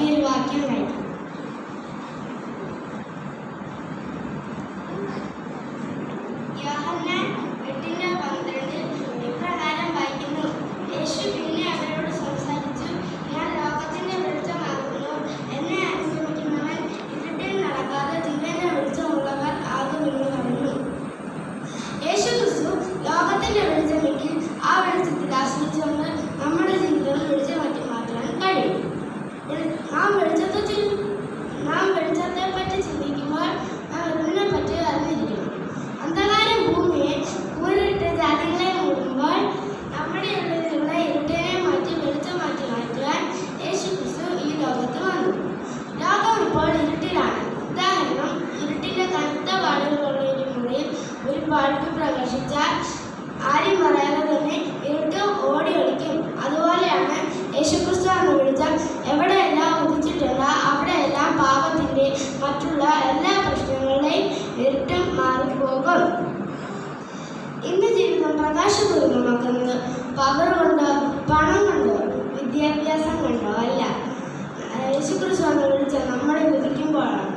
ഈ ഒരു വാക്യം വായിക്കും. യോഹന്നാൻ 8:12 ഇപ്രകാരം വായിക്കുന്നു. യേശു പിന്നെ അവരോട് സംസാരിച്ചു, ഞാൻ ലോകത്തിന്റെ വെളിച്ചമാകുന്നു. എന്നെ അനുഗമിക്കുന്നവൻ ഇരുട്ടിൽ നടക്കാതെ ജീവന്റെ വെളിച്ചമുള്ളവർ ആകുമെന്ന് പറഞ്ഞു. യേശു ക്രിസ്തു ലോകത്തിന്റെ വെളിച്ചമെങ്കിൽ ആ വെളിച്ചത്തിൽ ആശ്രയിച്ചുകൊണ്ട് നമ്മുടെ ജീവിതം വെളിച്ചമാക്കി മാറ്റാൻ കഴിയും. നാം വെളിച്ചത്തെ പറ്റി ചിന്തിക്കുമ്പോൾ ഇതിനെ പറ്റി അറിഞ്ഞിരിക്കണം. അന്ധകാരം ഭൂമിയെ കൂരിട്ട് ജാതികളെ മൂടുമ്പോൾ നമ്മുടെ ഉള്ളിലുള്ള ഇരുട്ടിനെ മാറ്റി വെളിച്ചമാക്കി മാറ്റുവാൻ യേശു ക്രിസ്തു ഈ ലോകത്ത് വന്നു. ലോകം ഇപ്പോൾ ഇരുട്ടിലാണ്. ഉദാഹരണം, ഇരുട്ടിന്റെ കറുത്ത പാടുകളുള്ള ഒരു മുറിയിൽ ഒരു ബൾബ് പ്രകാശിച്ചാൽ ആരും പറയാതെ തന്നെ ഇരുട്ട് ഓടി ഒളിക്കും. അതുപോലെയാണ് യേശുക്രിസ്തു എന്ന് വിളിച്ചാൽ എവിടെയെല്ലാം ഉദിച്ചിട്ടുണ്ടോ അവിടെയെല്ലാം പാപത്തിന്റെ മറ്റുള്ള എല്ലാ പ്രശ്നങ്ങളുടെയും ഇരുട്ട് മാറിപ്പോകും. ഇന്ന് ജീവിതം പ്രകാശപൂർണ്ണമാക്കുന്നത് പവർ കൊണ്ടോ പണം കൊണ്ടോ വിദ്യാഭ്യാസം കൊണ്ടോ അല്ല, യേശുക്രിസ്തു എന്ന് വിളിച്ചാൽ നമ്മളെ വിധിക്കുമ്പോഴാണ്.